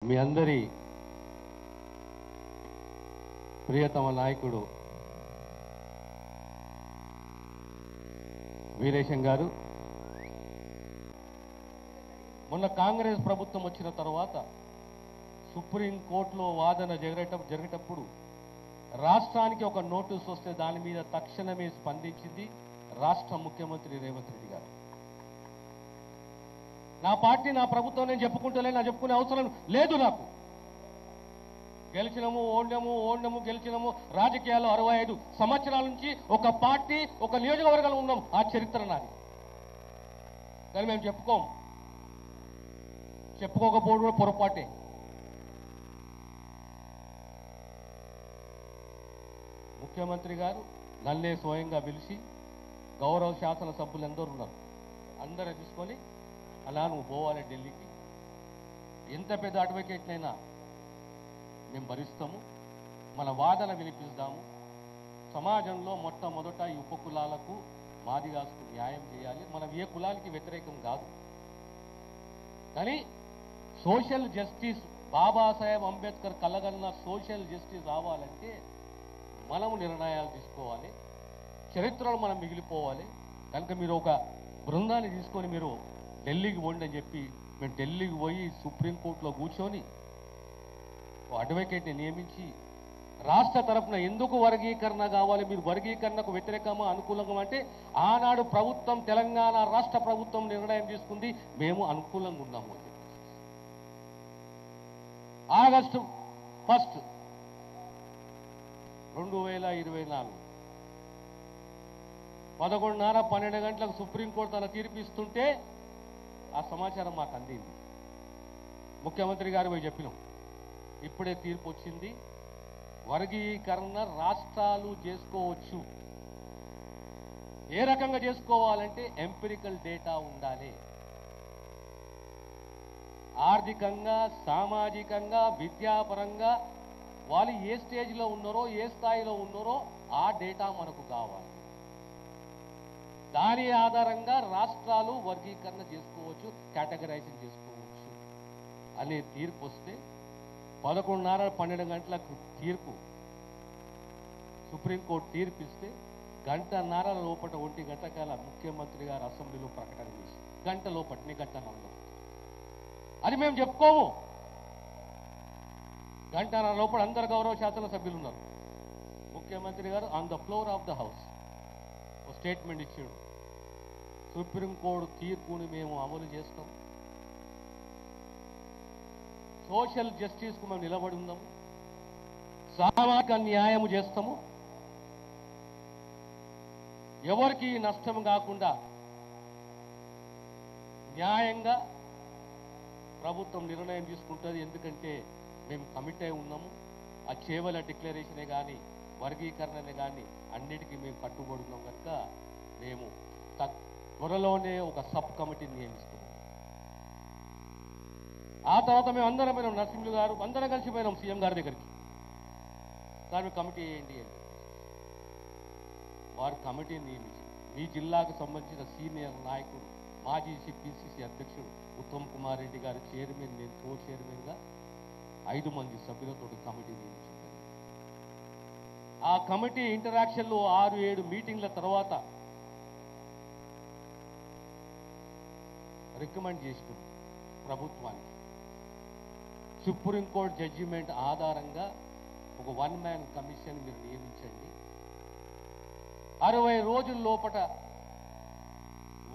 మీ అందరి ప్రియతమ నాయకుడు వీరేశం గారు మొన్న కాంగ్రెస్ ప్రభుత్వం వచ్చిన తర్వాత సుప్రీంకోర్టులో వాదన జరిగేటప్పుడు రాష్ట్రానికి ఒక నోటీసు వస్తే దాని మీద తక్షణమే స్పందించింది రాష్ట్ర ముఖ్యమంత్రి రేవంత్ రెడ్డి గారు. నా పార్టీ నా ప్రభుత్వం నేను చెప్పుకుంటలే, నా చెప్పుకునే అవసరం లేదు. నాకు గెలిచినము ఓడినము గెలిచినము రాజకీయాల్లో 65 సంవత్సరాల నుంచి ఒక పార్టీ ఒక నియోజకవర్గంలో ఉన్నాం. ఆ చరిత్ర నాది. కానీ మేము చెప్పుకోకపోవడం కూడా పొరపాటే. ముఖ్యమంత్రి గారు నన్నే స్వయంగా పిలిచి గౌరవ శాసన సభ్యులు ఎందరూ ఉన్నారు అందరూ తీసుకొని అలా నువ్వు పోవాలి ఢిల్లీకి, ఎంత పెద్ద అడ్వకేట్నైనా మేము భరిస్తాము, మన వాదన వినిపిస్తాము, సమాజంలో మొట్టమొదట ఈ ఉపకులాలకు మాదిగాసుకు న్యాయం చేయాలి, మనం ఏ కులానికి వ్యతిరేకం కాదు, కానీ సోషల్ జస్టిస్ బాబాసాహెబ్ అంబేద్కర్ కలగన్న సోషల్ జస్టిస్ రావాలంటే మనము నిర్ణయాలు తీసుకోవాలి, చరిత్రలో మనం మిగిలిపోవాలి. కనుక మీరు ఒక బృందాన్ని తీసుకొని మీరు ఢిల్లీకి పోండి అని చెప్పి మేము ఢిల్లీకి పోయి సుప్రీంకోర్టులో కూర్చొని అడ్వకేట్ని నియమించి రాష్ట్ర తరఫున ఎందుకు వర్గీకరణ కావాలి, మీరు వర్గీకరణకు వ్యతిరేకమా అనుకూలంగా అంటే ఆనాడు ప్రభుత్వం తెలంగాణ రాష్ట్ర ప్రభుత్వం నిర్ణయం తీసుకుంది, మేము అనుకూలంగా ఉన్నాము అని చెప్పి ఆగస్టు 1, 2024 11:30 12 గంటలకు సుప్రీంకోర్టు తన తీర్పు ఇస్తుంటే ఆ సమాచారం మాకు అందింది. ముఖ్యమంత్రి గారు పోయి చెప్పినాం, ఇప్పుడే తీర్పు వచ్చింది, వర్గీకరణ రాష్ట్రాలు చేసుకోవచ్చు. ఏ రకంగా చేసుకోవాలంటే ఎంపిరికల్ డేటా ఉండాలి. ఆర్థికంగా, సామాజికంగా, విద్యాపరంగా వాళ్ళు ఏ స్టేజ్లో ఉన్నారో, ఏ స్థాయిలో ఉన్నారో ఆ డేటా మనకు కావాలి. దాని ఆధారంగా రాష్ట్రాలు వర్గీకరణ చేసుకోవచ్చు, కేటగరైజేషన్ చేసుకోవచ్చు అనే తీర్పు వస్తే 11:30 12 గంటలకు తీర్పు సుప్రీంకోర్టు తీర్పు ఇస్తే 1:30 లోపల 1 గంట కాల ముఖ్యమంత్రి గారు అసెంబ్లీలో ప్రకటన చేసి గంట లోపట్ని గంటన్నర అది మేము చెప్పుకోము. 1:30 లోపల అందరు గౌరవ శాసన సభ్యులు ఉన్నారు. ముఖ్యమంత్రి గారు on the floor of the house statement ఇచ్చాడు, సుప్రీంకోర్టు తీర్పుని మేము అమలు చేస్తాం, సోషల్ జస్టిస్కు మేము నిలబడి ఉన్నాము, సామాజిక న్యాయం చేస్తాము, ఎవరికి నష్టం కాకుండా న్యాయంగా ప్రభుత్వం నిర్ణయం తీసుకుంటుంది. ఎందుకంటే మేము కమిట్ అయి ఉన్నాము, ఆ చేవల డిక్లరేషనే కానీ వర్గీకరణనే కానీ అన్నిటికీ మేము కట్టుబడి ఉన్నాం. కనుక మేము త్వరలోనే ఒక సబ్ కమిటీని నియమిస్తున్నాం. ఆ తర్వాత మేము అందరం పోయినాం, నరసింహులు గారు అందరం కలిసిపోయినాం సీఎం గారి దగ్గరికి, దాని కమిటీ ఏంటి అని వారు కమిటీని నియమించి మీ జిల్లాకు సంబంధించిన సీనియర్ నాయకుడు మాజీ పిసిసి అధ్యక్షుడు ఉత్తమ్ కుమార్ రెడ్డి గారు చైర్మన్, నేను కో చైర్మన్గా 5 మంది సభ్యులతో కమిటీ నియమించారు. ఆ కమిటీ ఇంటరాక్షన్లో 6-7 మీటింగ్ల తర్వాత రికమెండ్ చేస్తున్నాం ప్రభుత్వానికి, సుప్రీంకోర్టు జడ్జిమెంట్ ఆధారంగా ఒక 1 మ్యాన్ కమిషన్ మీరు నియమించండి, 60 రోజుల లోపల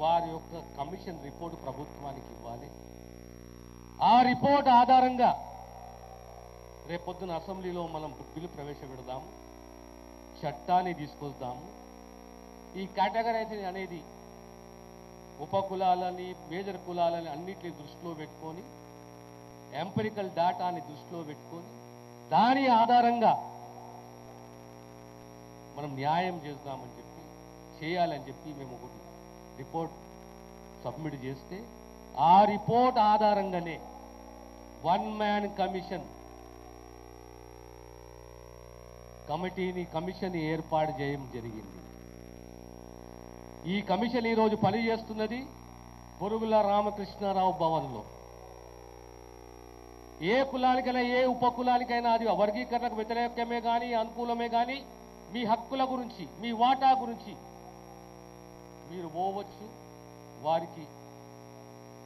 వారి యొక్క కమిషన్ రిపోర్టు ప్రభుత్వానికి ఇవ్వాలి. ఆ రిపోర్ట్ ఆధారంగా రేపొద్దున అసెంబ్లీలో మనం బిల్లు ప్రవేశపెడదాము, చట్టాన్ని తీసుకొస్తాము. ఈ కేటగరైజేషన్ అనేది ఉపకులాలని, మేజర్ కులాలని అన్నిటిని దృష్టిలో పెట్టుకొని, ఎంపిరికల్ డేటాని దృష్టిలో పెట్టుకొని దాని ఆధారంగా మనం న్యాయం చేద్దామని చెప్పి చేయాలని చెప్పి మేము ఒకటి రిపోర్ట్ సబ్మిట్ చేస్తే ఆ రిపోర్ట్ ఆధారంగానే 1 మ్యాన్ కమిషన్ ఏర్పాటు చేయడం జరిగింది. ఈ కమిషన్ ఈరోజు పనిచేస్తున్నది బొరుగుల రామకృష్ణారావు భవన్లో. ఏ కులానికైనా ఏ ఉప కులానికైనా అది వర్గీకరణకు వ్యతిరేకమే కానీ అనుకూలమే కానీ మీ హక్కుల గురించి మీ వాటా గురించి మీరు పోవచ్చు, వారికి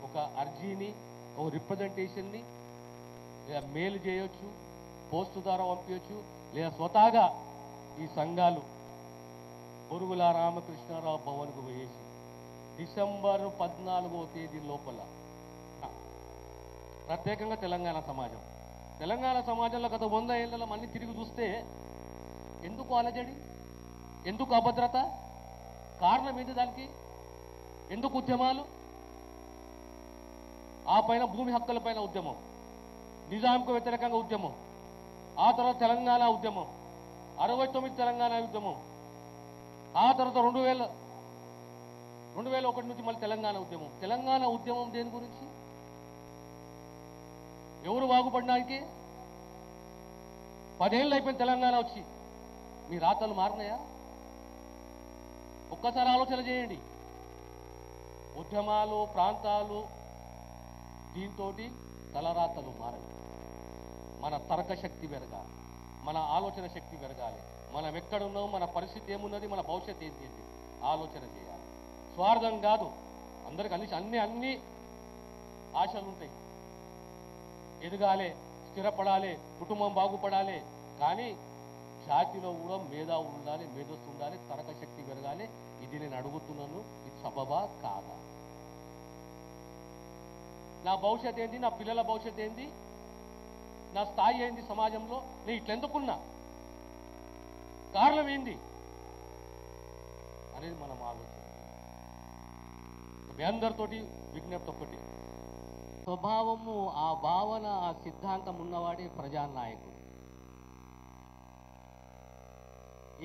ఒక అర్జీని ఒక రిప్రజెంటేషన్ని లేదా మెయిల్ చేయొచ్చు, పోస్టు ద్వారా పంపించవచ్చు, లేదా స్వతహాగా ఈ సంఘాలు పొరుగుల రామకృష్ణారావు భవన్కు వేసి డిసెంబర్ 14వ తేదీ లోపల ప్రత్యేకంగా తెలంగాణ సమాజంలో గత 100 ఏళ్లలో మళ్ళీ తిరిగి చూస్తే ఎందుకు అలజడి, ఎందుకు అభద్రత, కారణం ఏంటి దానికి, ఎందుకు ఉద్యమాలు? ఆ పైన భూమి హక్కుల పైన ఉద్యమం, నిజాంకు వ్యతిరేకంగా ఉద్యమం, ఆ తర్వాత తెలంగాణ ఉద్యమం, 69 తెలంగాణ ఉద్యమం, ఆ తర్వాత 2001 నుంచి మళ్ళీ తెలంగాణ ఉద్యమం దేని గురించి? ఎవరు బాగుపడడానికి? 10 ఏళ్ళు అయిపోయింది తెలంగాణ వచ్చి, మీ రాతలు మారినాయా? ఒక్కసారి ఆలోచన చేయండి. ఉద్యమాలు, ప్రాంతాలు, దీంతో తలరాతలు మారాయి. మన తర్క శక్తి పెరగాలి, మన ఆలోచన శక్తి పెరగాలి. మనం ఎక్కడున్నాం, మన పరిస్థితి ఏమున్నది, మన భవిష్యత్తు ఏంటి ఆలోచన చేయాలి. స్వార్థం కాదు, అందరికి అన్ని ఆశలు ఉంటాయి. ఎదగాలి, స్థిరపడాలి, కుటుంబం బాగుపడాలి. కానీ జాతిలో కూడా మేధావులు ఉండాలి, మేధస్సు ఉండాలి, తరక శక్తి పెరగాలి. ఇది నేను అడుగుతున్నాను, ఇది సబబా కాదా? నా భవిష్యత్ ఏంది, నా పిల్లల భవిష్యత్ ఏంది, నా స్థాయి ఏంది సమాజంలో, నేను ఇట్లెందుకున్నా, కారణం ఏంది అనేది మనం ఆలోచన. మీ అందరితోటి విజ్ఞప్తి ఒక్కటి, స్వభావము, ఆ భావన, ఆ సిద్ధాంతం ఉన్నవాడే ప్రజానాయకుడు.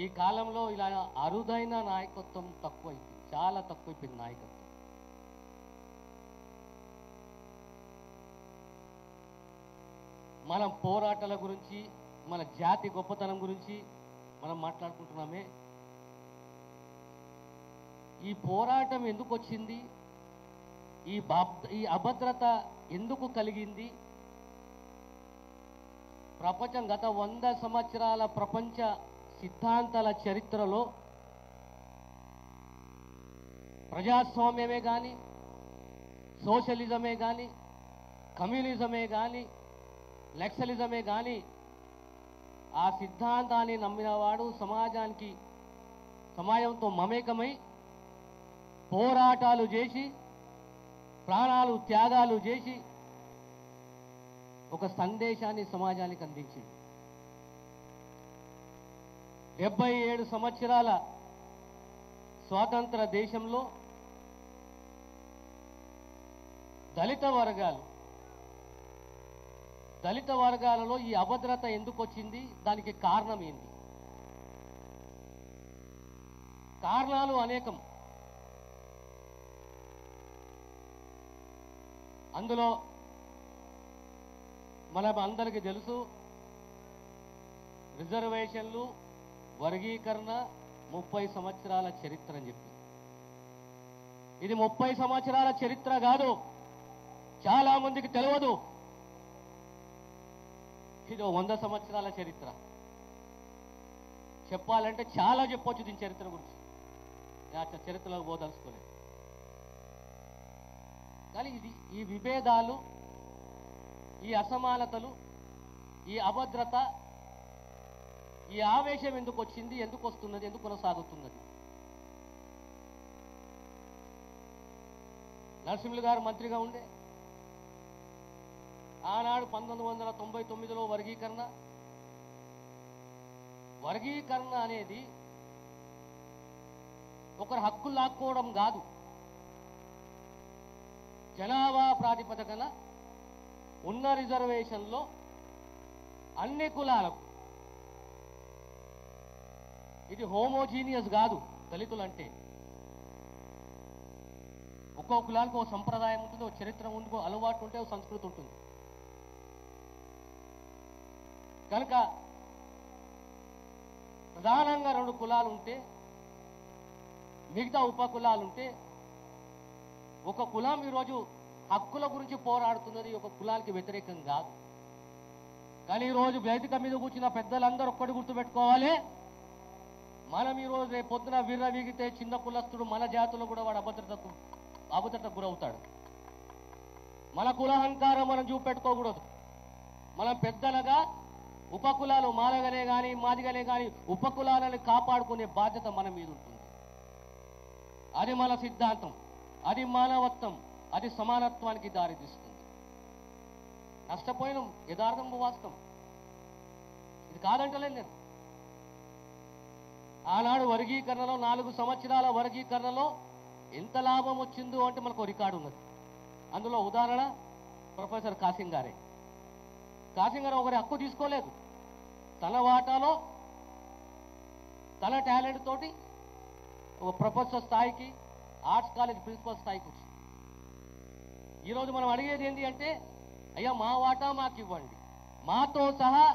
ఈ కాలంలో ఇలా అరుదైన నాయకత్వం తక్కువైంది, చాలా తక్కువైపోయింది నాయకత్వం. మనం పోరాటాల గురించి, మన జాతి గొప్పతనం గురించి మనం మాట్లాడుకుంటున్నామే. ఈ పోరాటం ఎందుకు వచ్చింది, ఈ అభద్రత ఎందుకు కలిగింది? గత 100 సంవత్సరాల ప్రపంచ సిద్ధాంతాల చరిత్రలో ప్రజాస్వామ్యమే కానీ, సోషలిజమే కానీ, కమ్యూనిజమే కానీ, లెక్సలిజమే కానీ, ఆ సిద్ధాంతాన్ని నమ్మినవాడు సమాజంతో మమేకమై పోరాటాలు చేసి, ప్రాణాలు త్యాగాలు చేసి ఒక సందేశాన్ని సమాజానికి అందించింది. 77 సంవత్సరాల స్వాతంత్ర దేశంలో దళిత వర్గాలలో ఈ అభద్రత ఎందుకు వచ్చింది, దానికి కారణం ఏంటి? కారణాలు అనేకం. అందులో మనం అందరికీ తెలుసు, రిజర్వేషన్లు, వర్గీకరణ 30 సంవత్సరాల చరిత్ర అని చెప్పి. ఇది 30 సంవత్సరాల చరిత్ర కాదు, చాలా మందికి తెలియదు. ఇది 100 సంవత్సరాల చరిత్ర. చెప్పాలంటే చాలా చెప్పొచ్చు దీని చరిత్ర గురించి, చరిత్రలోకి పోదలుచుకోలేదు. కానీ ఈ విభేదాలు, ఈ అసమానతలు, ఈ అభద్రత, ఈ ఆవేశం ఎందుకు వచ్చింది, ఎందుకు వస్తున్నది, ఎందుకు కొనసాగుతున్నది? నరసింహులు గారు మంత్రిగా ఉండే ఆనాడు 1999లో వర్గీకరణ అనేది ఒకరి హక్కులు లాక్కోవడం కాదు, జనాభా ప్రాతిపదికన ఉన్న రిజర్వేషన్లో అన్ని కులాలకు, ఇది హోమోజీనియస్ కాదు. దళితులు అంటే ఒక్కో కులానికి ఒక సంప్రదాయం ఉంటుంది, ఒక చరిత్ర ఉంటుంది, ఒక అలవాటు ఉంటే, ఒక సంస్కృతి ఉంటుంది. కనుక ప్రధానంగా 2 కులాలు ఉంటే, మిగతా ఉప కులాలు ఉంటే, ఒక కులం ఈరోజు హక్కుల గురించి పోరాడుతున్నది ఒక కులానికి వ్యతిరేకం కాదు. కానీ ఈరోజు వేదిక మీద కూర్చున్న పెద్దలందరూ ఒక్కటి గుర్తుపెట్టుకోవాలి, మనం ఈరోజు రేపు పొద్దున విర్ర వీగితే చిన్న కులస్తుడు మన జాతుల్లో కూడా వాడు అభద్రతకు గురవుతాడు. మన కులహంకారం మనం చూపెట్టుకోకూడదు. మనం పెద్దలుగా ఉపకులాలు మాలగనే కానీ మాదిగనే కానీ ఉపకులాలను కాపాడుకునే బాధ్యత మన మీద ఉంటుంది. అది మన సిద్ధాంతం, అది మానవత్వం, అది సమానత్వానికి దారితీస్తుంది. నష్టపోయినాం, యథార్థం వాస్తవం, ఇది కాదంటలేదు నేను. ఆనాడు వర్గీకరణలో 4 సంవత్సరాల వర్గీకరణలో ఎంత లాభం వచ్చిందో అంటే మనకు రికార్డు ఉన్నది. అందులో ఉదాహరణ ప్రొఫెసర్ కాసిం గారే. కాసిం గారు ఒకరి హక్కు తీసుకోలేదు. తన వాటాలో తన టాలెంట్ తోటి ఒక ప్రొఫెసర్ స్థాయికి, ఆర్ట్స్ కాలేజ్ ప్రిన్సిపల్ స్థాయికి వచ్చింది. ఈరోజు మనం అడిగేది ఏంటి అంటే, అయ్యా మా వాటా మాకు ఇవ్వండి, మాతో సహా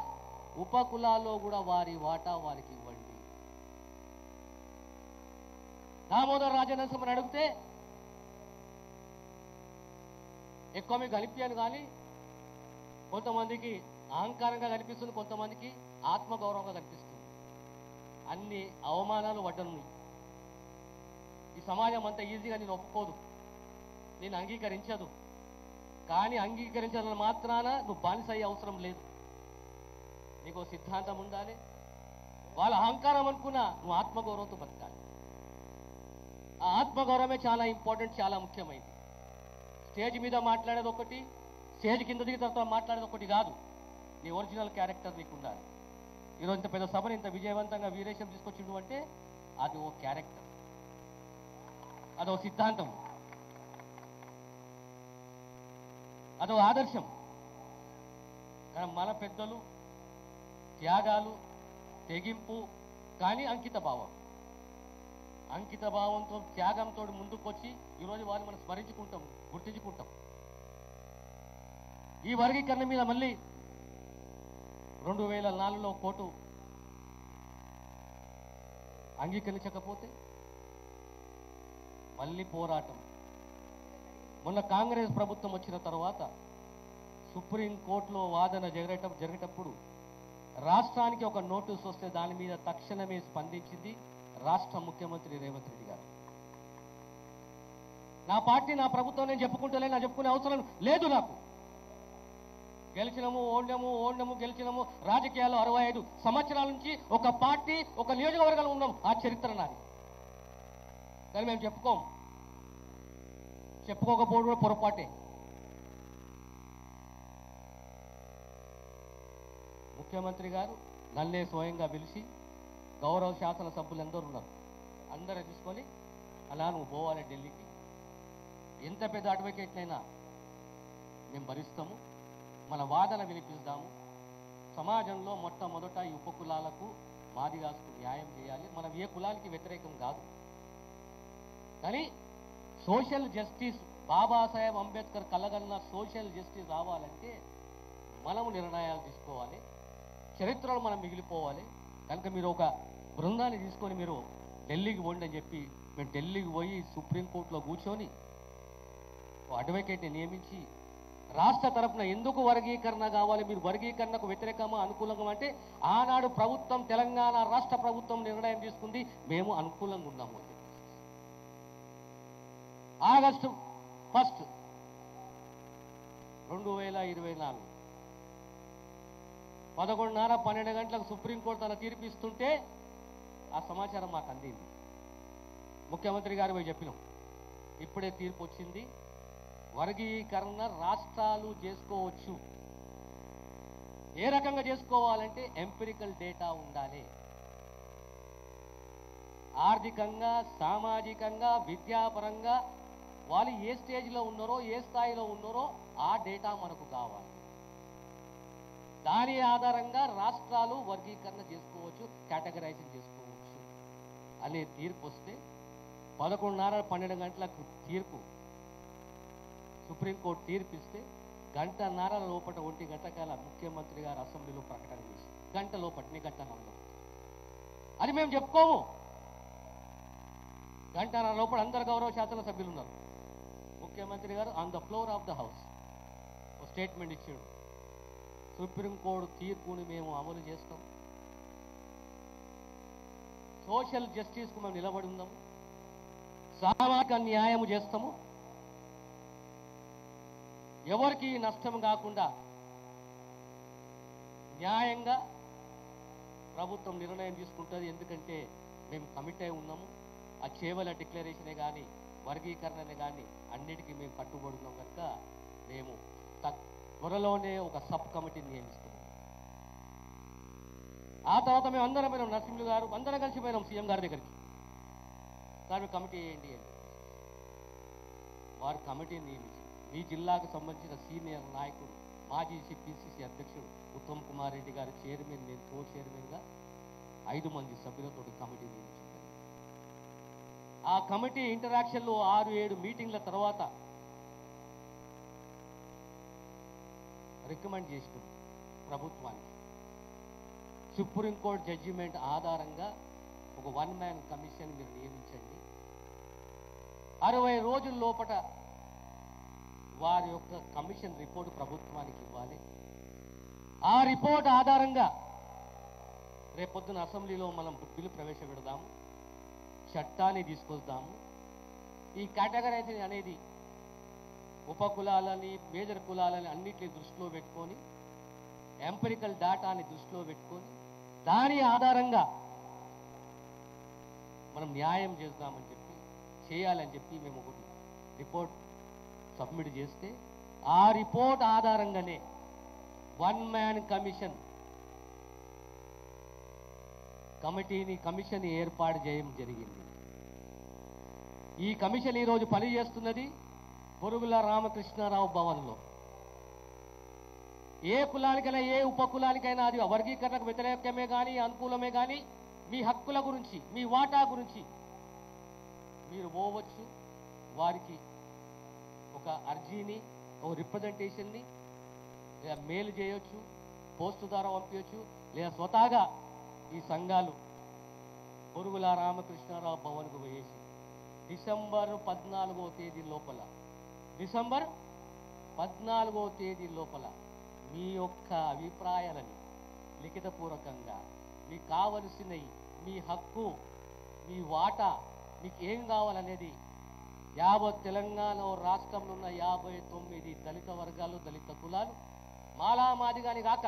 ఉపకులాల్లో కూడా వారి వాటా వారికి ఇవ్వండి. దామోదర్ రాజనరసింహని అడిగితే ఎక్కువ మీకు కనిపించాను కానీ కొంతమందికి అహంకారంగా కనిపిస్తుంది, కొంతమందికి ఆత్మగౌరవంగా కనిపిస్తుంది. అన్ని అవమానాలు వడ్డను. ఈ సమాజం అంత ఈజీగా నేను ఒప్పుకోదు, నేను అంగీకరించదు. కానీ అంగీకరించాలని మాత్రాన నువ్వు బానిస అయ్యే అవసరం లేదు. నీకు సిద్ధాంతం ఉండాలి. వాళ్ళ అహంకారం అనుకున్నా నువ్వు ఆత్మగౌరవంతో బతకాలి. ఆ ఆత్మగౌరవమే చాలా ఇంపార్టెంట్, చాలా ముఖ్యమైనది. స్టేజ్ మీద మాట్లాడేది ఒకటి, స్టేజ్ కింద దిగిన తర్వాత మాట్లాడేది ఒకటి కాదు. నీ ఒరిజినల్ క్యారెక్టర్ నీకు ఉండాలి. ఈరోజు ఇంత పెద్ద సభను ఇంత విజయవంతంగా వీరేశం తీసుకొచ్చిండు అంటే అది ఓ క్యారెక్టర్, అదో సిద్ధాంతం, అదో ఆదర్శం. కానీ మన పెద్దలు త్యాగాలు, తెగింపు, కానీ అంకిత భావంతో త్యాగంతో ముందుకొచ్చి ఈరోజు వారిని మనం స్మరించుకుంటాం, గుర్తించుకుంటాం. ఈ వర్గీకరణ మీద మళ్ళీ 2004లో కోర్టు అంగీకరించకపోతే మళ్ళీ పోరాటం. మొన్న కాంగ్రెస్ ప్రభుత్వం వచ్చిన తర్వాత సుప్రీంకోర్టులో వాదన జరిగేటప్పుడు రాష్ట్రానికి ఒక నోటీస్ వస్తే దాని మీద తక్షణమే స్పందించింది రాష్ట్ర ముఖ్యమంత్రి రేవంత్ రెడ్డి గారు. నా పార్టీ, నా ప్రభుత్వం నేను చెప్పుకుంటలే, నా చెప్పుకునే అవసరం లేదు. నాకు గెలిచినము ఓడినము గెలిచినము. రాజకీయాల్లో 65 సంవత్సరాల నుంచి ఒక పార్టీ, ఒక నియోజకవర్గంలో ఉన్నాం. ఆ చరిత్ర నాది. కానీ మేము చెప్పుకోకపోవడం కూడా పొరపాటే. ముఖ్యమంత్రి గారు నన్నే స్వయంగా పిలిచి, గౌరవ శాసన సభ్యులు ఎందరూ ఉన్నారు, అందరూ తీసుకొని అలా నువ్వు పోవాలి ఢిల్లీకి, ఎంత పెద్ద అడ్వకేట్నైనా మేము భరిస్తాము, మన వాదన వినిపిస్తాము, సమాజంలో మొట్టమొదట ఈ ఉపకులాలకు మాదిగాసుకు న్యాయం చేయాలి. మనం ఏ కులానికి వ్యతిరేకం కాదు, కానీ సోషల్ జస్టిస్, బాబాసాహెబ్ అంబేద్కర్ కలగన్న సోషల్ జస్టిస్ రావాలంటే మనము నిర్ణయాలు తీసుకోవాలి, చరిత్రలో మనం మిగిలిపోవాలి. కనుక మీరు ఒక బృందాన్ని తీసుకొని మీరు ఢిల్లీకి పోండి అని చెప్పి మేము ఢిల్లీకి పోయి సుప్రీంకోర్టులో కూర్చొని అడ్వకేట్ని నియమించి రాష్ట్ర తరఫున ఎందుకు వర్గీకరణ కావాలి, మీరు వర్గీకరణకు వ్యతిరేకమా అనుకూలంగా అంటే ఆనాడు ప్రభుత్వం, తెలంగాణ రాష్ట్ర ప్రభుత్వం నిర్ణయం తీసుకుంది, మేము అనుకూలంగా ఉన్నాము అని చెప్పి. ఆగస్టు 1, 2024 11:30, 12 గంటలకు సుప్రీంకోర్టు తన తీర్పు ఇస్తుంటే ఆ సమాచారం మాకు అందింది. ముఖ్యమంత్రి గారు పోయి చెప్పినాం, ఇప్పుడే తీర్పు వచ్చింది, వర్గీకరణ రాష్ట్రాలు చేసుకోవచ్చు. ఏ రకంగా చేసుకోవాలంటే ఎంపిరికల్ డేటా ఉండాలి. ఆర్థికంగా, సామాజికంగా, విద్యాపరంగా వాళ్ళు ఏ స్టేజ్లో ఉన్నారో, ఏ స్థాయిలో ఉన్నారో ఆ డేటా మనకు కావాలి. దాని ఆధారంగా రాష్ట్రాలు వర్గీకరణ చేసుకోవచ్చు, కేటగరైజింగ్ చేసుకోవచ్చు అనే తీర్పు వస్తే 11:30, 12 గంటలకు తీర్పు సుప్రీంకోర్టు తీర్పు ఇస్తే 1 గంటన్నర లోపల 1 గంట కాల ముఖ్యమంత్రి గారు అసెంబ్లీలో ప్రకటన చేసి 1 గంట లోపల 1 అది మేము చెప్పుకోము. 1 గంటన్నర లోపల అందరు గౌరవ శాసన సభ్యులు ఉన్నారు. ముఖ్యమంత్రి గారు on the floor of the house ఒక స్టేట్మెంట్ ఇచ్చాడు. సుప్రీంకోర్టు తీర్పుని మేము అమలు చేస్తాం. సోషల్ జస్టిస్కు మేము నిలబడి ఉన్నాము. సామాజిక న్యాయం చేస్తాము. ఎవరికి నష్టం కాకుండా న్యాయంగా ప్రభుత్వం నిర్ణయం తీసుకుంటుంది. ఎందుకంటే మేము కమిట్ అయి ఉన్నాము. ఆ చేవల డిక్లరేషనే కానీ వర్గీకరణనే కానీ అన్నిటికీ మేము కట్టుబడి ఉన్నాం కనుక మేము త్వరలోనే ఒక సబ్ కమిటీని నియమిస్తున్నాం. ఆ తర్వాత మేము అందరం పోయినాం, నరసింహులు గారు అందరం కలిసి పోయినాం సీఎం గారి దగ్గరికి. సార్ మీరు కమిటీ వేయండి అని వారు కమిటీని నియమించి మీ జిల్లాకు సంబంధించిన సీనియర్ నాయకుడు మాజీ పిసిసి అధ్యక్షుడు ఉత్తమ్ కుమార్ రెడ్డి గారు చైర్మన్, నేను కో చైర్మన్గా 5 మంది సభ్యులతో కమిటీ నియమించింది. ఆ కమిటీ ఇంటరాక్షన్లో 6-7 మీటింగ్ల తర్వాత రికమెండ్ చేసినాం ప్రభుత్వానికి సుప్రీంకోర్టు జడ్జిమెంట్ ఆధారంగా ఒక 1 మ్యాన్ కమిషన్ మీరు నియమించండి. 60 రోజుల లోపల వారి యొక్క కమిషన్ రిపోర్ట్ ప్రభుత్వానికి ఇవ్వాలి. ఆ రిపోర్ట్ ఆధారంగా రేపొద్దున అసెంబ్లీలో మనం బిల్లు ప్రవేశపెడదాము, చట్టాన్ని తీసుకొద్దాము. ఈ కేటగరైజేషన్ అనేది ఉపకులాలని మేజర్ కులాలని అన్నిటిని దృష్టిలో పెట్టుకొని ఎంపిరికల్ డేటాని దృష్టిలో పెట్టుకొని దాని ఆధారంగా మనం న్యాయం చేద్దామని చెప్పి చేయాలని చెప్పి మేము ఒకటి రిపోర్ట్ సబ్మిట్ చేస్తే ఆ రిపోర్ట్ ఆధారంగానే 1 మ్యాన్ కమిషన్ ఏర్పాటు చేయడం జరిగింది. ఈ కమిషన్ ఈరోజు పనిచేస్తున్నది బొరుగుల రామకృష్ణారావు భవన్లో. ఏ కులానికైనా ఏ ఉపకులానికైనా అది వర్గీకరణకు వ్యతిరేకమే కానీ అనుకూలమే కానీ మీ హక్కుల గురించి మీ వాటా గురించి మీరు పోవచ్చు. వారికి ఒక అర్జీని ఒక రిప్రజెంటేషన్ని లేదా మెయిల్ చేయొచ్చు, పోస్టు ద్వారా పంపించవచ్చు, లేదా స్వతహాగా ఈ సంఘాలు బొరుగుల రామకృష్ణారావు భవన్కు వేసి డిసెంబర్ 14వ తేదీ లోపల మీ యొక్క అభిప్రాయాలని లిఖితపూర్వకంగా మీకు కావలసినవి, మీ హక్కు, మీ వాటా, మీకు ఏం కావాలనేది తెలంగాణ రాష్ట్రంలో ఉన్న 59 దళిత వర్గాలు, దళిత కులాలు, మాలామాదిగాని కాక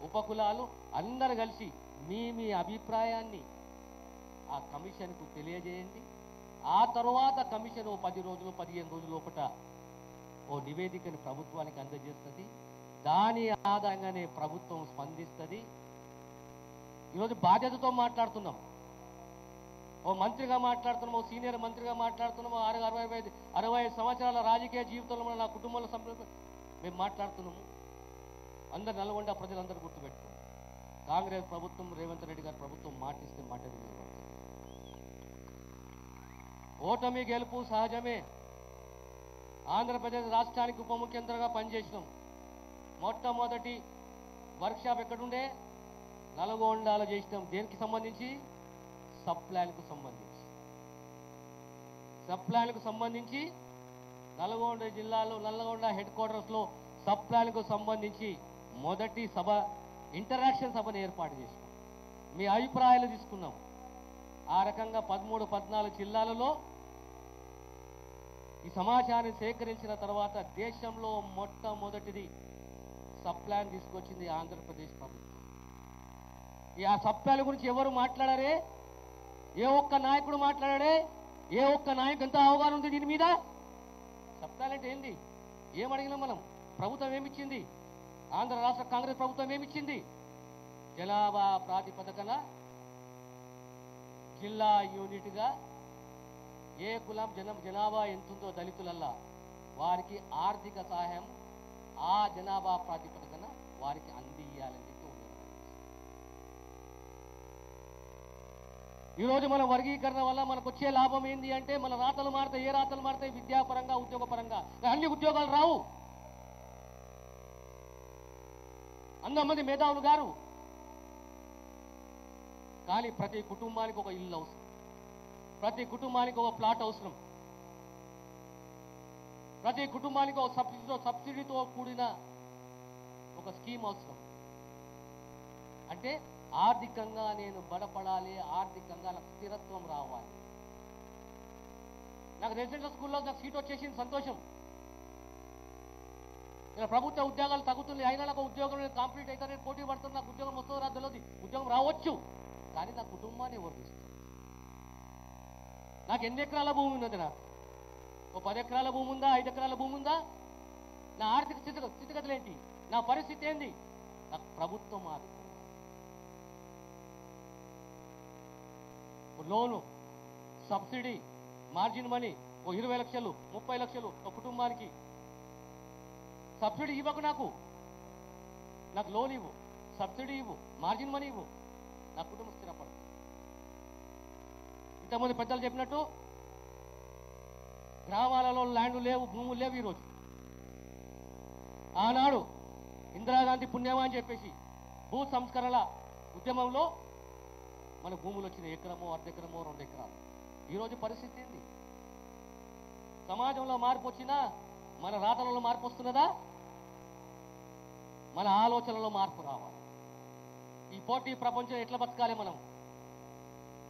ఉపకులాలు అందరూ కలిసి మీ అభిప్రాయాన్ని ఆ కమిషన్కు తెలియజేయండి. ఆ తర్వాత కమిషన్ 10 రోజులు 15 రోజుల లోపల ఓ నివేదికను ప్రభుత్వానికి అందజేస్తుంది. దాని ఆధారంగానే ప్రభుత్వం స్పందిస్తుంది. ఈరోజు బాధ్యతతో మాట్లాడుతున్నాం. ఓ మంత్రిగా మాట్లాడుతున్నాం, ఓ సీనియర్ మంత్రిగా మాట్లాడుతున్నాం, 65 సంవత్సరాల రాజకీయ జీవితంలో నా కుటుంబంలో మేము మాట్లాడుతున్నాము. అందరు నల్గొండ ప్రజలందరూ గుర్తుపెట్టుకోండి. కాంగ్రెస్ ప్రభుత్వం, రేవంత్ రెడ్డి గారి ప్రభుత్వం మాటిస్తే మాట నిలబడుతుంది. ఓటమి గెలుపు సహజమే. ఆంధ్రప్రదేశ్ రాష్ట్రానికి ఉప ముఖ్యమంత్రిగా పనిచేసినాం. మొట్టమొదటి వర్క్షాప్ ఎక్కడుండే నల్గొండలో చేసినాం. దేనికి సంబంధించి? సబ్ ప్లాన్కు సంబంధించి నల్గొండ జిల్లాలో నల్గొండ హెడ్ క్వార్టర్స్లో సబ్ ప్లాన్కు సంబంధించి మొదటి సభ ఇంటరాక్షన్ సభను ఏర్పాటు చేసినాం. మీ అభిప్రాయాలు తీసుకున్నాం. ఆ రకంగా 13-14 జిల్లాలలో ఈ సమాచారాన్ని సేకరించిన తర్వాత దేశంలో మొట్టమొదటిది సబ్ ప్లాన్ తీసుకొచ్చింది ఆంధ్రప్రదేశ్ ప్రభుత్వం. ఆ సబ్ ప్లాన్ గురించి ఎవరు మాట్లాడారే? ఏ ఒక్క నాయకుడు మాట్లాడాడే? ఏ ఒక్క నాయకు ఎంత అవగాహన ఉంది దీని మీద? సబ్ ప్లాన్ అంటే ఏంది? ఏమడిగినాం మనం? ప్రభుత్వం ఏమిచ్చింది? ఆంధ్ర రాష్ట్ర కాంగ్రెస్ ప్రభుత్వం ఏమిచ్చింది? జనాభా ప్రాతిపదికన జిల్లా యూనిట్గా ఏ కులం జనాభా ఎంతుందో దళితులల్లా వారికి ఆర్థిక సహాయం ఆ జనాభా ప్రాతిపదికన వారికి అందియాలని చెప్పి ఉండేది. ఈరోజు మన వర్గీకరణ వల్ల మనకు వచ్చే లాభం ఏంటి అంటే మన రాతలు మారుతాయి. ఏ రాతలు మారుతాయి? విద్యాపరంగా, ఉద్యోగపరంగా. అన్ని ఉద్యోగాలు రావు. 100 మంది మేధావులు గారు, కానీ ప్రతి కుటుంబానికి ఒక ఇల్లు అవసరం, ప్రతి కుటుంబానికి ఒక ప్లాట్ అవసరం, ప్రతి కుటుంబానికి ఒక సబ్సిడీతో కూడిన ఒక ఒక స్కీమ్ అవసరం. అంటే ఆర్థికంగా నేను బలపడాలి, ఆర్థికంగా నాకు స్థిరత్వం రావాలి. నాకు రెసిడెన్షియల్ స్కూల్లో నాకు సీట్ వచ్చేసింది, సంతోషం. ఇలా ప్రభుత్వ ఉద్యోగాలు తగ్గుతుంది, అయినా నాకు ఉద్యోగం కంప్లీట్ అయితే నేను పోటీ పడుతున్నా, నాకు ఉద్యోగం వస్తుందో రాదు తెలియదు, ఉద్యోగం రావచ్చు, కానీ నా కుటుంబాన్ని ఎవరు చూస్తారు? నాకు ఎన్ని ఎకరాల భూమి ఉన్నది? నాకు ఓ 10 ఎకరాల భూమి ఉందా, 5 ఎకరాల భూమి ఉందా? నా ఆర్థిక స్థితిగతులు ఏంటి? నా పరిస్థితి ఏంది? నాకు ప్రభుత్వం ఆదుకోవాలి. లోను, సబ్సిడీ, మార్జిన్ మనీ ఓ 20 లక్షలు 30 లక్షలు ఒక కుటుంబానికి సబ్సిడీ ఇవ్వకు, నాకు లోన్ ఇవ్వు, సబ్సిడీ ఇవ్వు, మార్జిన్ మనీ ఇవ్వు, నా కుటుంబం స్థిరపడుతుంది. ఇంతకుముందు పెద్దలు చెప్పినట్టు గ్రామాలలో ల్యాండ్లు లేవు, భూములు లేవు. ఈరోజు ఆనాడు ఇందిరాగాంధీ పుణ్యమా అని చెప్పేసి భూ సంస్కరణల ఉద్యమంలో మన భూములు వచ్చిన ఎకరమో, అర్ధ ఎకరమో, 2 ఎకరాలు. ఈరోజు పరిస్థితి ఏంది? సమాజంలో మార్పు వచ్చినా మన రాతలలో మార్పు వస్తున్నదా? మన ఆలోచనలో మార్పు రావాలి. ఈ పోటీ ప్రపంచం ఎట్లా బతకాలి? మనం,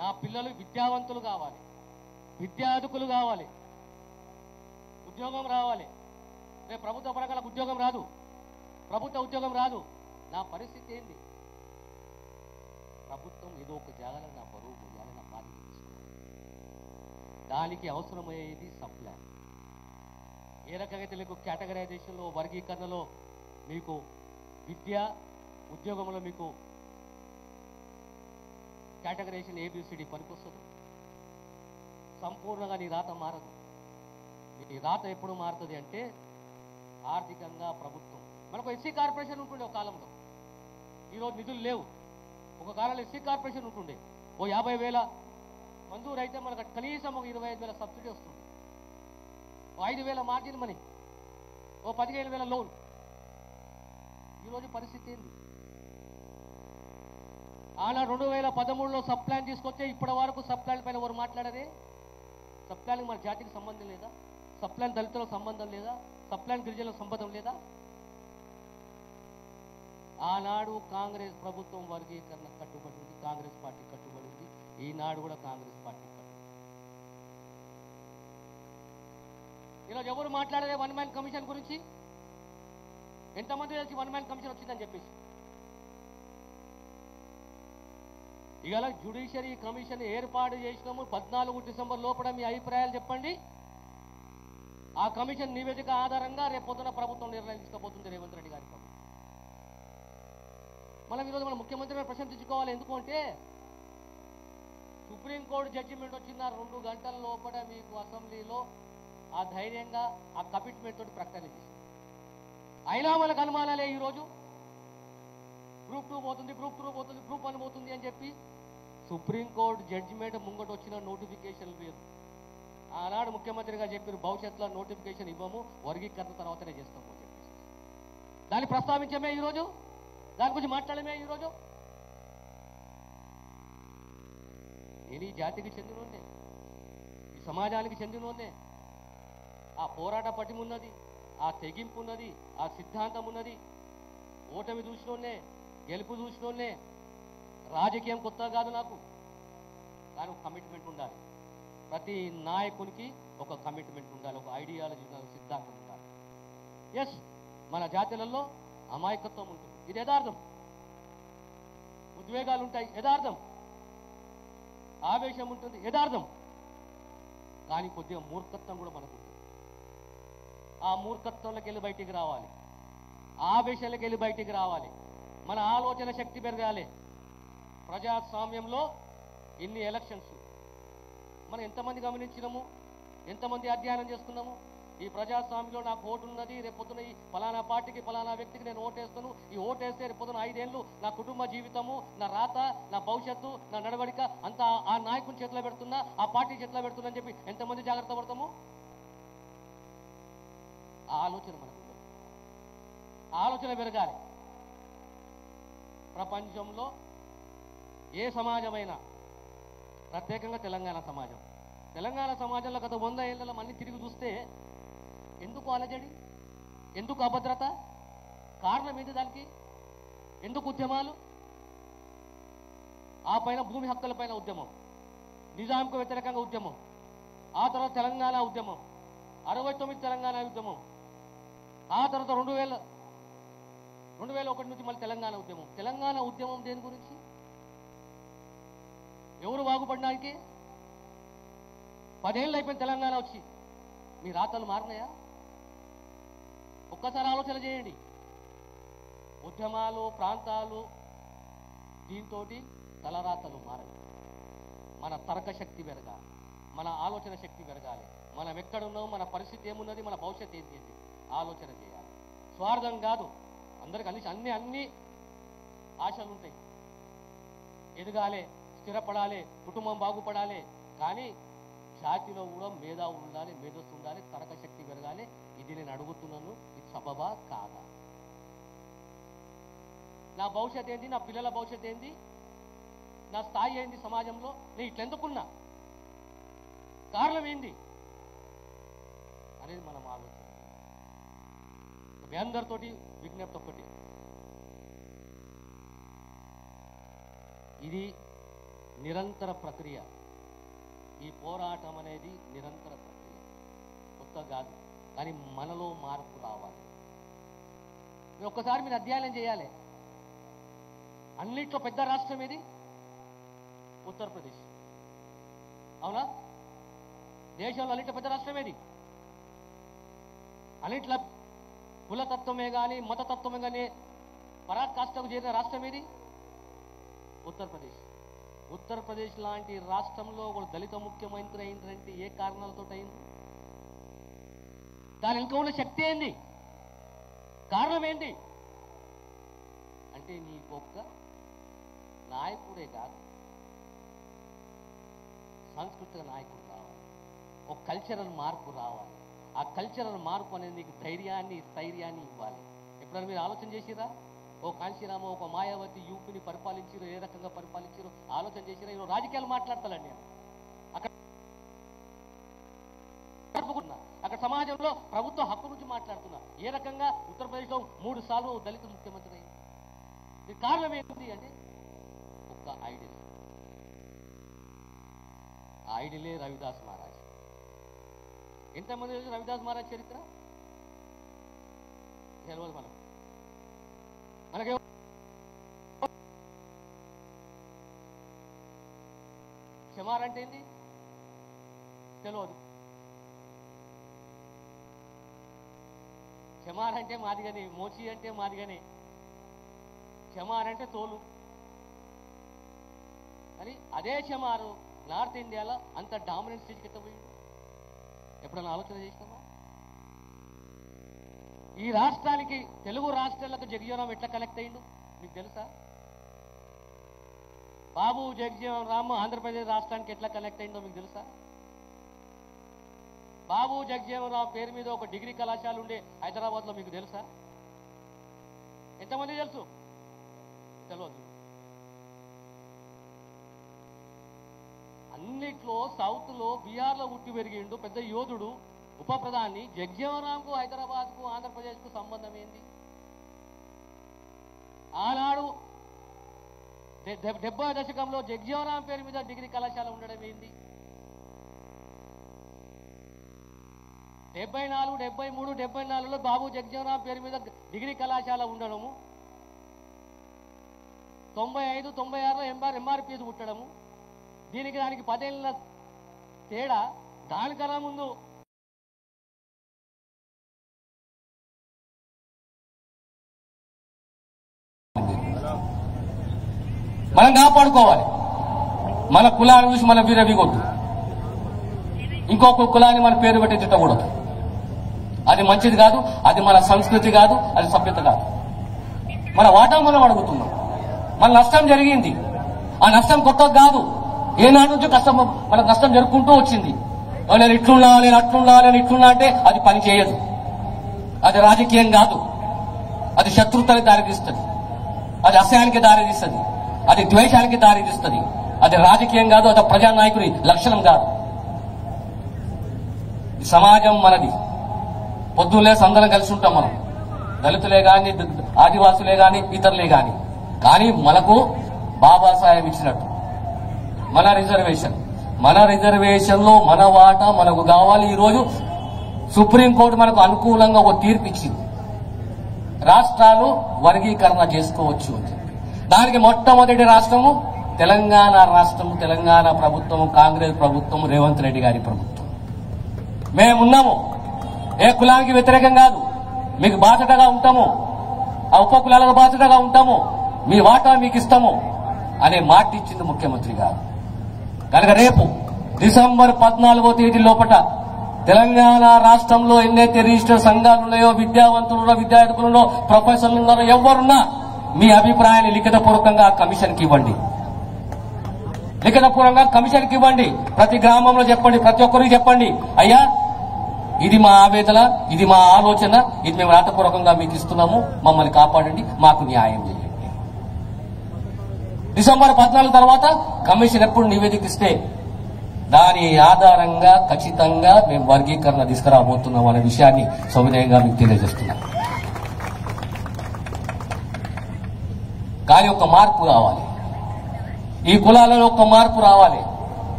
నా పిల్లలు విద్యావంతులు కావాలి, విద్యార్థులు కావాలి, ఉద్యోగం రావాలి. రేపు ప్రభుత్వ పరంగా ఉద్యోగం రాదు, ప్రభుత్వ ఉద్యోగం రాదు, నా పరిస్థితి ఏంది? ప్రభుత్వం ఏదో ఒక జాగాలో నా బరువు పోయాలి, నా బాధ్యత తీసుకోవాలి. దానికి అవసరమయ్యేది సప్లై. ఏ రకంగా అయితే మీకు కేటగరైజేషన్లో, వర్గీకరణలో మీకు విద్య, ఉద్యోగంలో మీకు కేటగరైజేషన్ ABCD పనికొస్తుంది. సంపూర్ణంగా నీ రాత మారదు. నీ రాత ఎప్పుడు మారుతుంది అంటే ఆర్థికంగా ప్రభుత్వం. మనకు ఎస్సీ కార్పొరేషన్ ఉంటుండే ఒక కాలంలో, ఈరోజు నిధులు లేవు. ఒక కాలంలో ఎస్సీ కార్పొరేషన్ ఉంటుండే, ఓ 50,000 మంజూరు అయితే మనకు కనీసం ఒక 25,000 సబ్సిడీ వస్తుంది, ఓ 5,000 మార్జిన్ మనీ, ఓ 15,000 లోన్. ఈరోజు పరిస్థితి ఏంది? ఆనాడు 2013లో సబ్ ప్లాన్ తీసుకొచ్చే ఇప్పటి వరకు సబ్ ప్లాన్ పైన ఎవరు మాట్లాడరే? సబ్ ప్లాన్ మన జాతికి సంబంధం లేదా? సబ్ ప్లాన్ దళితులకు సంబంధం లేదా? సబ్ ప్లాన్ గిరిజనులకు సంబంధం లేదా? ఆనాడు కాంగ్రెస్ ప్రభుత్వం వర్గీకరణ కట్టుబడింది, కాంగ్రెస్ పార్టీ కట్టుబడింది. ఈనాడు కూడా కాంగ్రెస్ పార్టీ కట్టుబడి. ఈరోజు ఎవరు మాట్లాడరే 1 మ్యాన్ కమిషన్ గురించి? ఎంతమంది తెలిసి 1 మ్యాన్ కమిషన్ వచ్చిందని చెప్పేసి? ఇవాళ జ్యుడిషియరీ కమిషన్ ఏర్పాటు చేసినాము. 14 డిసెంబర్ లోపల మీ అభిప్రాయాలు చెప్పండి. ఆ కమిషన్ నివేదిక ఆధారంగా రేపు పొద్దున ప్రభుత్వం నిర్ణయం తీసుకోబోతుంది, రేవంత్ రెడ్డి గారి ప్రభుత్వం. మనం ఈరోజు మన ముఖ్యమంత్రి గారు ప్రశంసించుకోవాలి. ఎందుకు అంటే సుప్రీంకోర్టు జడ్జిమెంట్ వచ్చిన 2 గంటల లోపల మీకు అసెంబ్లీలో ఆ ధైర్యంగా ఆ కమిట్మెంట్ తోటి ప్రకటన చేసింది. అయినా మనకు అనుమానాలే. ఈరోజు గ్రూప్ 2 పోతుంది, గ్రూప్ 3 పోతుంది, గ్రూప్ 1 పోతుంది అని చెప్పి సుప్రీంకోర్టు జడ్జిమెంట్ ముంగట వచ్చిన నోటిఫికేషన్ వేరు. ఆనాడు ముఖ్యమంత్రిగా చెప్పారు, భవిష్యత్తులో నోటిఫికేషన్ ఇవ్వము, వర్గీకరణ తర్వాతనే చేస్తాము అని చెప్పేసి. దాన్ని ప్రస్తావించమే ఈరోజు, దాని గురించి మాట్లాడమే ఈరోజు. నేను ఈ జాతికి చెందినోనే, ఈ సమాజానికి చెందినోనే. ఆ పోరాట పటిమ ఉన్నది, ఆ తెగింపు ఉన్నది, ఆ సిద్ధాంతం ఉన్నది. ఓటమి చూసినోనే, గెలుపు చూసినోనే. రాజకీయం కొత్త కాదు నాకు, కానీ ఒక కమిట్మెంట్ ఉండాలి. ప్రతి నాయకునికి ఒక కమిట్మెంట్ ఉండాలి, ఒక ఐడియాలజీ ఉండాలి, సిద్ధాంతం ఉండాలి. ఎస్, మన జాతులలో అమాయకత్వం ఉంటుంది, ఇది యథార్థం. ఉద్వేగాలు ఉంటాయి, యథార్థం. ఆవేశం ఉంటుంది, యథార్థం. కానీ కొద్దిగా మూర్ఖత్వం కూడా మనకు ఉంటుంది. ఆ మూర్ఖత్వంలోకి వెళ్ళి బయటికి రావాలి, ఆవేశాలకు వెళ్ళి బయటికి రావాలి. మన ఆలోచన శక్తి పెరగాలి. ప్రజాస్వామ్యంలో ఇన్ని ఎలక్షన్స్ మనం ఎంతమంది గమనించినాము, ఎంతమంది అధ్యయనం చేస్తున్నాము? ఈ ప్రజాస్వామ్యంలో నాకు ఓటు ఉన్నది, రేపొద్దున ఈ ఫలానా పార్టీకి ఫలానా వ్యక్తికి నేను ఓటేస్తాను, ఈ ఓటేస్తే రేపొద్దున 5 ఏళ్ళు నా కుటుంబ జీవితము, నా రాత, నా భవిష్యత్తు, నా నడవడిక అంతా ఆ నాయకుని చేతిలో పెడుతున్నా, ఆ పార్టీ చేతిలో పెడుతున్నా అని చెప్పి ఎంతమంది జాగ్రత్త పడతాము? ఆ ఆలోచన మనకు ఉండదు. ఆలోచన పెరగాలి. ప్రపంచంలో ఏ సమాజమైనా, ప్రత్యేకంగా తెలంగాణ సమాజం, తెలంగాణ సమాజంలో గత 100 ఏళ్లలో మళ్ళీ తిరిగి చూస్తే ఎందుకు అలజడి, ఎందుకు అభద్రత? కారణం ఏంటి దానికి? ఎందుకు ఉద్యమాలు? ఆ పైన భూమి హక్కుల పైన ఉద్యమం, నిజాంకు వ్యతిరేకంగా ఉద్యమం, ఆ తర్వాత తెలంగాణ ఉద్యమం, 69 తెలంగాణ ఉద్యమం, ఆ తర్వాత 2001 నుంచి మళ్ళీ తెలంగాణ ఉద్యమం. తెలంగాణ ఉద్యమం దేని గురించి? ఎవరు బాగుపడడానికి? 10 ఏళ్ళు అయిపోయింది తెలంగాణ వచ్చి. మీ రాతలు మారినాయా? ఒక్కసారి ఆలోచన చేయండి. ఉద్యమాలు, ప్రాంతాలు, దీంతో తలరాతలు మారాయి. మన తర్క శక్తి పెరగాలి, మన ఆలోచన శక్తి పెరగాలి. మనం ఎక్కడున్నాం, మన పరిస్థితి ఏమున్నది, మన భవిష్యత్తు ఏంటి ఆలోచన చేయాలి. స్వార్థం కాదు. అందరికి అన్ని ఆశలు ఉంటాయి. ఎదగాలి, స్థిరపడాలి, కుటుంబం బాగుపడాలి. కానీ జాతిలో కూడా మేధావులు ఉండాలి, మేధస్సు ఉండాలి, తర్క శక్తి పెరగాలి. ఇది నేను అడుగుతున్నాను. ఇది సబబా కాదా? నా భవిష్యత్ ఏంటి, నా పిల్లల భవిష్యత్ ఏంటి, నా స్థాయి ఏంటి సమాజంలో, నేను ఇట్లెందుకున్నా, కారణం ఏంటి అనేది మనం ఆలోచన. మీ అందరితోటి విజ్ఞప్తి ఒక్కటి, ఇది నిరంతర ప్రక్రియ. ఈ పోరాటం అనేది నిరంతర ప్రక్రియ, కొత్త కాదు. కానీ మనలో మార్పు రావాలి. ఒక్కసారి మీరు అధ్యయనం చేయాలి. అన్నిట్లో పెద్ద రాష్ట్రం ఏది? ఉత్తరప్రదేశ్. అవునా? దేశంలో అన్నిట్లో పెద్ద రాష్ట్రం ఏది? అన్నిట్ల కులతత్వమే కానీ మతతత్వమే కానీ పరాకాష్ఠకు చేరిన రాష్ట్రం ఏది? ఉత్తరప్రదేశ్. ఉత్తరప్రదేశ్ లాంటి రాష్ట్రంలో ఒక దళిత ముఖ్యమంత్రి అయిందంటే ఏ కారణాలతో అయింది? దాని వెనుక ఉన్న శక్తి ఏంది? కారణం ఏంటి? అంటే నీకు ఒక్క నాయకుడే కాదు, సాంస్కృతిక నాయకుడు రావాలి, ఒక కల్చరల్ మార్పు రావాలి. ఆ కల్చరల్ మార్పు అనేది నీకు ధైర్యాన్ని, స్థైర్యాన్ని ఇవ్వాలి. ఎప్పుడైనా మీరు ఆలోచన చేసిరా? ఓ కాంశీరామ, ఒక మాయావతి యూపీని పరిపాలించారు, ఏ రకంగా పరిపాలించారు ఆలోచన చేసిరా? ఈరోజు రాజకీయాలు మాట్లాడతానండి. అక్కడ సమాజంలో ప్రభుత్వ హక్కు నుంచి మాట్లాడుతున్నా. ఏ రకంగా ఉత్తరప్రదేశ్లో 3 సార్లు దళిత ముఖ్యమంత్రి అయింది. దీనికి కారణం ఏంటి అంటే ఒక్క ఐడియల్. ఆ ఐడియలే రవిదాస్ మహారాజ్. ఎంతమంది తెలుసు రవిదాస్ మహారాజ్ చరిత్ర? తెలియదు మనకే. క్షమార్ అంటే ఏంటి తెలియదు. క్షమార్ అంటే మాదిగానే, మోచి అంటే మాదిగానే, క్షమార్ అంటే తోలు. అని అదే క్షమారు నార్త్ ఇండియాలో అంత డామినెంట్ స్టేజ్కి ఎత్తపోయింది. ఎప్పుడైనా ఆలోచన చేసినామా? ఈ రాష్ట్రానికి, తెలుగు రాష్ట్రాలకు జగజీవన్ ఎట్లా కనెక్ట్ అయ్యిండు మీకు తెలుసా? బాబు జగజీవన్ రామ్ ఆంధ్రప్రదేశ్ రాష్ట్రానికి ఎట్లా కనెక్ట్ అయిందో మీకు తెలుసా? బాబు జగజీవన్ రామ్ పేరు మీద ఒక డిగ్రీ కళాశాల ఉండే హైదరాబాద్లో మీకు తెలుసా? ఎంతమంది తెలుసు? తెలియదు. అన్నిట్లో సౌత్లో, బీహార్లో పుట్టి పెరిగిండు, పెద్ద యోధుడు, ఉప ప్రధాని. జగజీవన్ రామ్కు హైదరాబాద్కు ఆంధ్రప్రదేశ్కు సంబంధం ఏంది? ఆనాడు 70వ దశకంలో జగజీవన్ రామ్ పేరు మీద డిగ్రీ కళాశాల ఉండడం ఏంది? 74, 73, 74లో బాబు జగజీవన్ రామ్ పేరు మీద డిగ్రీ కళాశాల ఉండడము, 95, 96లో ఎంఆర్పీఎస్ పుట్టడము, దానికి 10 ఏళ్ళ తేడా. దానికన్నా ముందు మనం కాపాడుకోవాలి. మన కులాన్ని చూసి మన విరవిగొద్దు, ఇంకొక కులాన్ని మన పేరు పెట్టి తిట్టకూడదు. అది మంచిది కాదు, అది మన సంస్కృతి కాదు, అది సభ్యత కాదు. మన వాటా మనం అడుగుతున్నాం. మన నష్టం జరిగింది. ఆ నష్టం కొత్తగా కాదు, ఏనాటి నుంచి మనకు నష్టం జరుపుకుంటూ వచ్చింది. నేను ఇట్లున్నా, నేను అట్లున్నా, నేను ఇట్లున్నా అంటే అది పని చేయదు. అది రాజకీయం కాదు, అది శత్రుత్వానికి దారితీస్తుంది, అది అసహ్యానికి దారితీస్తుంది, అది ద్వేషానికి దారితీస్తుంది. అది రాజకీయం కాదు, అది ప్రజానాయకుడి లక్షణం కాదు. సమాజం మనది. పొద్దున్నే అందరం కలిసి ఉంటాం మనం. దళితులే గాని, ఆదివాసులే గాని, ఇతరులే గాని. కానీ మనకు బాబాసాహెబ్ ఇచ్చినట్టు మన రిజర్వేషన్ లో మన వాటా మనకు కావాలి. ఈరోజు సుప్రీంకోర్టు మనకు అనుకూలంగా ఒక తీర్పు ఇచ్చింది. రాష్ట్రాలు వర్గీకరణ చేసుకోవచ్చు అని. దానికి మొట్టమొదటి రాష్ట్రము తెలంగాణ రాష్ట్రము, తెలంగాణ ప్రభుత్వము, కాంగ్రెస్ ప్రభుత్వం, రేవంత్ రెడ్డి గారి ప్రభుత్వం. మేమున్నాము, ఏ కులానికి వ్యతిరేకం కాదు, మీకు బాధ్యతగా ఉంటాము, ఆ ఉప కులాలకు బాధ్యతగా ఉంటాము, మీ వాటా మీకు ఇస్తాము అనే మాట ఇచ్చింది ముఖ్యమంత్రి గారు. కనుక రేపు డిసెంబర్ 14వ తేదీ లోపల తెలంగాణ రాష్ట్రంలో ఎన్నైతే రిజిస్టర్ సంఘాలు ఉన్నాయో, విద్యావంతులున్నో, విద్యార్థులున్నో, ప్రొఫెసర్లు ఉన్నారో, ఎవరున్నా మీ అభిప్రాయాన్ని లిఖితపూర్వకంగా కమిషన్కి ఇవ్వండి. లిఖితపూర్వకంగా కమిషన్కి ఇవ్వండి. ప్రతి గ్రామంలో చెప్పండి, ప్రతి ఒక్కరికి చెప్పండి, అయ్యా ఇది మా ఆవేదన, ఇది మా ఆలోచన, ఇది మేము రాతపూర్వకంగా మీకు ఇస్తున్నాము, మమ్మల్ని కాపాడండి, మాకు న్యాయం చేయండి. డిసెంబర్ 14 తర్వాత కమిషన్ ఎప్పుడు నివేదిక ఇస్తే దాని ఆధారంగా ఖచ్చితంగా మేము వర్గీకరణ తీసుకురాబోతున్నాం అనే విషయాన్ని సవినయంగా మీకు తెలియజేస్తున్నాం. కానీ ఒక మార్పు కావాలి, ఈ కులాలలో ఒక మార్పు రావాలి.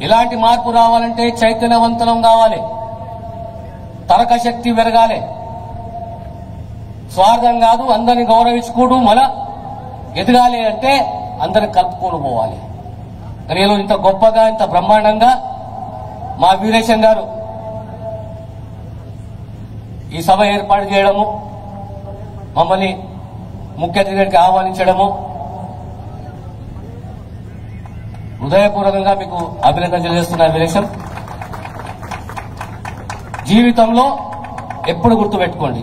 ఇలాంటి మార్పు రావాలంటే చైతన్యవంతం కావాలి, తరక శక్తి పెరగాలి. స్వార్థం కాదు, అందరిని గౌరవించుకోడు, మన ఎదగాలి అంటే అందరిని కలుపుకొని పోవాలి. కానీ ఇంత గొప్పగా, ఇంత బ్రహ్మాండంగా మా వీరేశం గారు ఈ సభ ఏర్పాటు చేయడము, మమ్మల్ని ముఖ్య అతిథికి ఆహ్వానించడము హృదయపూర్వకంగా మీకు అభినందన తెలియజేస్తున్నా. వీరేశం, జీవితంలో ఎప్పుడు గుర్తుపెట్టుకోండి,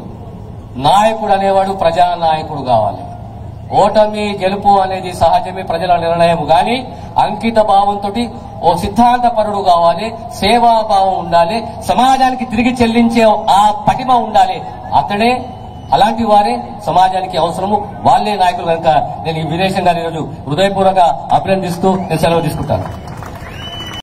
నాయకుడు అనేవాడు ప్రజానాయకుడు కావాలి. ఓటమి గెలుపు అనేది సహజమే, ప్రజల నిర్ణయం. కానీ అంకిత భావంతో ఓ సిద్ధాంతపరుడు కావాలి, సేవాభావం ఉండాలి, సమాజానికి తిరిగి చెల్లించే ఆ పటిమ ఉండాలి. అక్కడే అలాంటి వారే సమాజానికి అవసరము, వాళ్లే నాయకులు. కనుక నేను ఈ వీరేశం గారి ఈరోజు హృదయపూర్వక అభినందిస్తూ నేను సెలవు తీసుకుంటాను.